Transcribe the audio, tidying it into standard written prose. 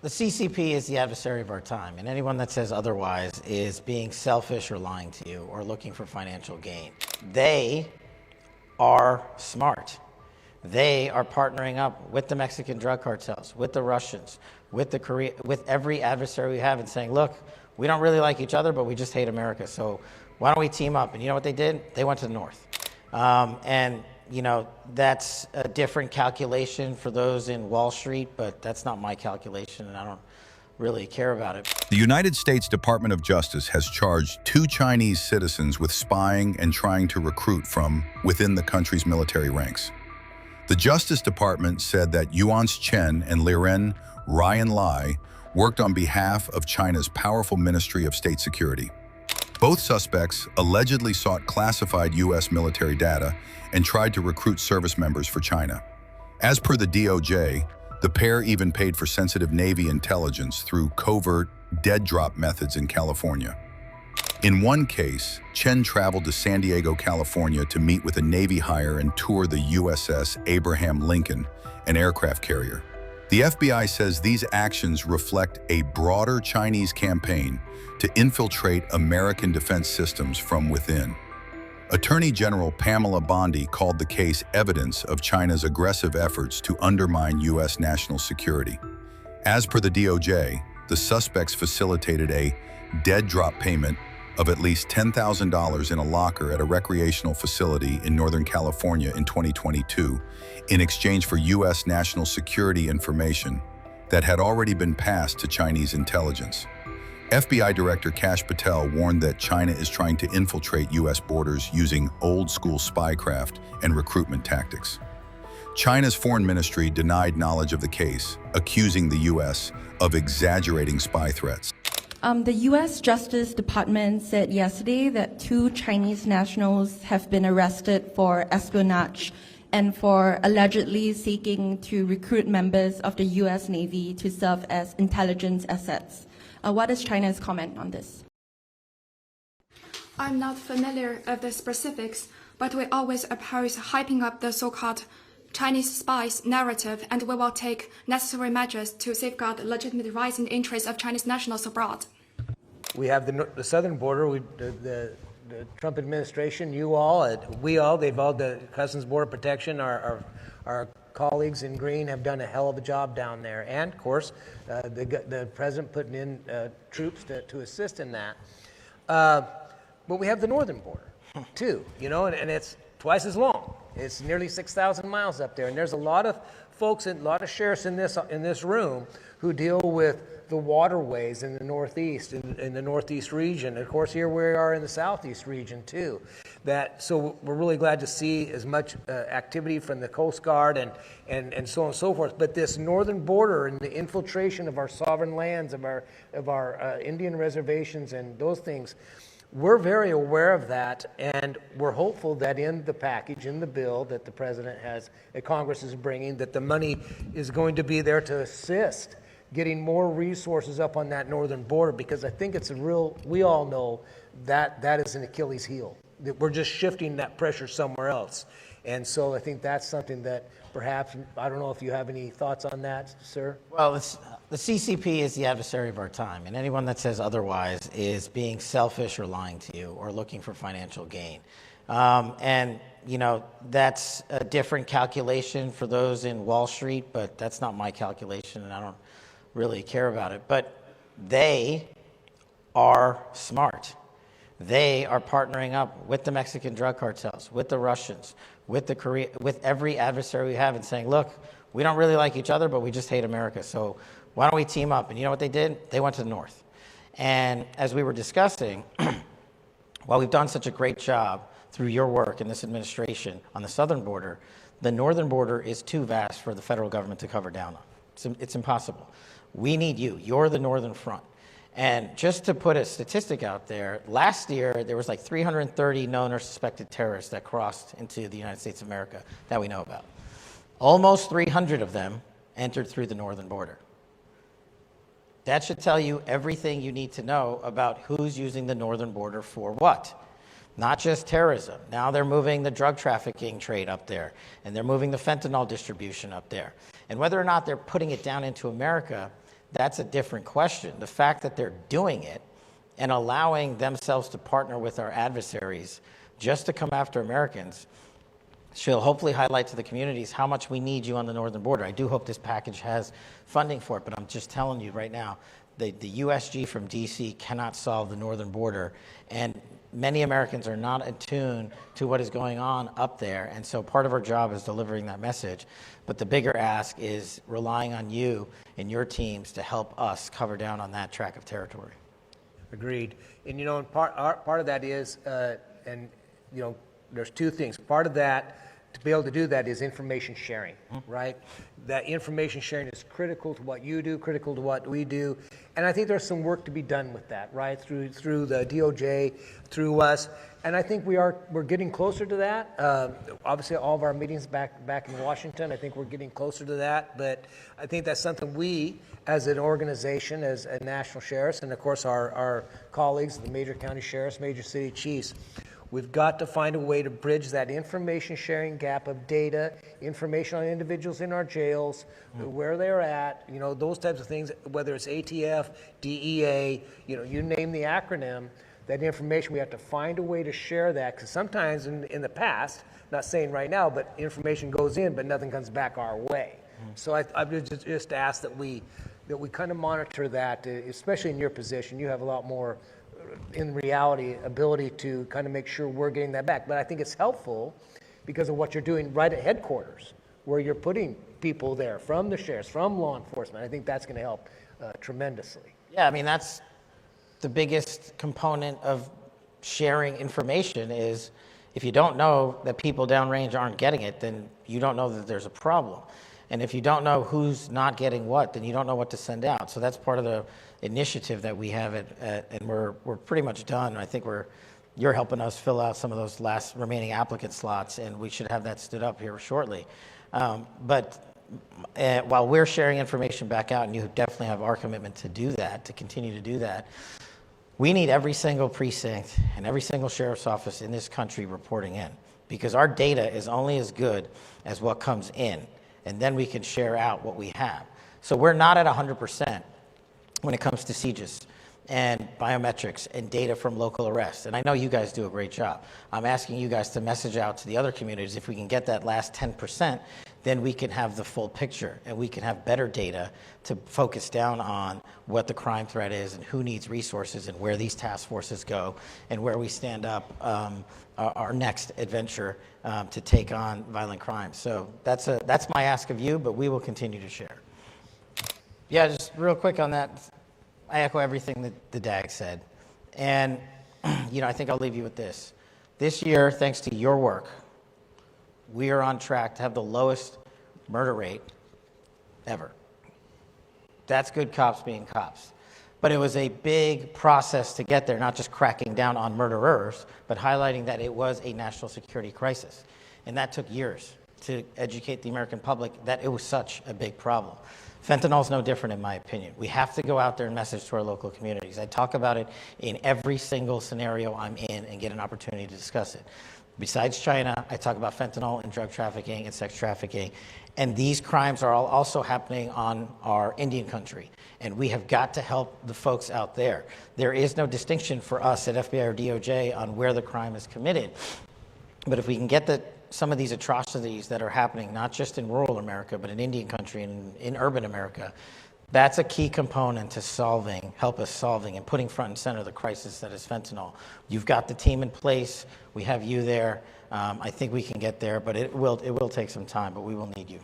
The CCP is the adversary of our time, and anyone that says otherwise is being selfish or lying to you or looking for financial gain. They are smart. They are partnering up with the Mexican drug cartels, with the Russians, with every adversary we have, and saying, look, we don't really like each other, but we just hate America, so why don't we team up? And you know what they did? They went to the north. And you know, that's a different calculation for those in Wall Street, but that's not my calculation, and I don't really care about it. The United States Department of Justice has charged 2 Chinese citizens with spying and trying to recruit from within the country's military ranks. The Justice Department said that Yuan Chen and Liren Ryan Lai worked on behalf of China's powerful Ministry of State Security. Both suspects allegedly sought classified U.S. military data and tried to recruit service members for China. As per the DOJ, the pair even paid for sensitive Navy intelligence through covert dead drop methods in California. In one case, Chen traveled to San Diego, California to meet with a Navy hire and tour the USS Abraham Lincoln, an aircraft carrier. The FBI says these actions reflect a broader Chinese campaign to infiltrate American defense systems from within. Attorney General Pamela Bondi called the case evidence of China's aggressive efforts to undermine U.S. national security. As per the DOJ, the suspects facilitated a dead drop payment of at least $10,000 in a locker at a recreational facility in Northern California in 2022 in exchange for U.S. national security information that had already been passed to Chinese intelligence. FBI Director Kash Patel warned that China is trying to infiltrate U.S. borders using old-school spycraft and recruitment tactics. China's foreign ministry denied knowledge of the case, accusing the U.S. of exaggerating spy threats. The U.S. Justice Department said yesterday that 2 Chinese nationals have been arrested for espionage and for allegedly seeking to recruit members of the U.S. Navy to serve as intelligence assets. What is China's comment on this? I'm not familiar with the specifics, but we always oppose hyping up the so-called Chinese spies narrative, and we will take necessary measures to safeguard the legitimate rights and interests of Chinese nationals abroad. We have the southern border, the Trump administration, you all, we all, they've all, the Customs Border Protection, our colleagues in green have done a hell of a job down there. And, of course, the president putting in troops to assist in that. But we have the northern border, too, you know, and it's twice as long. It's nearly 6,000 miles up there. And there's a lot of folks, a lot of sheriffs in this room who deal with the waterways in the Northeast, in the Northeast region. And of course, here we are in the Southeast region, too. So we're really glad to see as much activity from the Coast Guard and so on and so forth. But this northern border and the infiltration of our sovereign lands, of our Indian reservations and those things, we're very aware of that, and we're hopeful that in the package, in the bill that the president has, that Congress is bringing, that the money is going to be there to assist getting more resources up on that northern border, because I think it's we all know that is an Achilles heel. That we're just shifting that pressure somewhere else. And so I think that's something that perhaps, I don't know if you have any thoughts on that, sir? Well, the CCP is the adversary of our time, and anyone that says otherwise is being selfish or lying to you or looking for financial gain. And, you know, that's a different calculation for those in Wall Street, but that's not my calculation, and I don't really care about it. But they are smart. They are partnering up with the Mexican drug cartels, with the Russians, with every adversary we have, and saying, look, we don't really like each other, but we just hate America, so why don't we team up? And you know what they did? They went to the north. And as we were discussing, while we've done such a great job through your work in this administration on the southern border, the northern border is too vast for the federal government to cover down on. It's impossible. We need you. You're the northern front. And just to put a statistic out there, last year there was like 330 known or suspected terrorists that crossed into the United States of America that we know about. Almost 300 of them entered through the northern border. That should tell you everything you need to know about who's using the northern border for what. Not just terrorism. Now they're moving the drug trafficking trade up there, and they're moving the fentanyl distribution up there. And whether or not they're putting it down into America, That's a different question. The fact that they're doing it and allowing themselves to partner with our adversaries just to come after Americans should hopefully highlight to the communities how much we need you on the northern border. I do hope this package has funding for it, but I'm just telling you right now, the USG from DC cannot solve the northern border, and many Americans are not attuned to what is going on up there, and so part of our job is delivering that message. But the bigger ask is relying on you and your teams to help us cover down on that tract of territory. Agreed. And, and part of that is, there's two things. Part of that, to be able to do that, is information sharing, right? That information sharing is critical to what you do, critical to what we do. And I think there's some work to be done with that, right? Through the DOJ, through us. And I think we're getting closer to that. Obviously, all of our meetings back in Washington, I think we're getting closer to that. But I think that's something we, as an organization, as a national sheriffs, and of course our colleagues, the major county sheriffs, major city chiefs, we've got to find a way to bridge that information sharing gap of data, information on individuals in our jails, where they're at, those types of things, whether it's ATF, DEA, you name the acronym, that information, we have to find a way to share that, because sometimes in the past, not saying right now, but information goes in, but nothing comes back our way. So I would just ask that we kind of monitor that, especially in your position. You have a lot more, in reality, ability to kind of make sure we're getting that back. But I think it's helpful because of what you're doing right at headquarters, where you're putting people there from the sheriffs, from law enforcement. I think that's going to help tremendously. Yeah, I mean, that's the biggest component of sharing information is if you don't know that people downrange aren't getting it, then you don't know that there's a problem. And if you don't know who's not getting what, then you don't know what to send out. So that's part of the initiative that we have and we're pretty much done. I think you're helping us fill out some of those last remaining applicant slots, and we should have that stood up here shortly. But while we're sharing information back out, and you definitely have our commitment to do that, to continue to do that, we need every single precinct and every single sheriff's office in this country reporting in, because our data is only as good as what comes in, and then we can share out what we have. So we're not at 100% when it comes to sieges and biometrics and data from local arrests. And I know you guys do a great job. I'm asking you guys to message out to the other communities. If we can get that last 10%, then we can have the full picture and we can have better data to focus down on what the crime threat is and who needs resources and where these task forces go and where we stand up our next adventure to take on violent crime. So that's my ask of you, but we will continue to share. Yeah, just real quick on that. I echo everything that the DAG said. And, I think I'll leave you with this. This year, thanks to your work, we are on track to have the lowest murder rate ever. That's good cops being cops. But it was a big process to get there, not just cracking down on murderers, but highlighting that it was a national security crisis. And that took years to educate the American public that it was such a big problem. Fentanyl is no different, in my opinion. We have to go out there and message to our local communities. I talk about it in every single scenario I'm in and get an opportunity to discuss it. Besides China, I talk about fentanyl and drug trafficking and sex trafficking. And these crimes are all also happening on our Indian country. And we have got to help the folks out there. There is no distinction for us at FBI or DOJ on where the crime is committed. But if we can get some of these atrocities that are happening, not just in rural America, but in Indian country and in urban America, that's a key component to help us solving and putting front and center the crisis that is fentanyl. You've got the team in place. We have you there. I think we can get there, but it will take some time, but we will need you.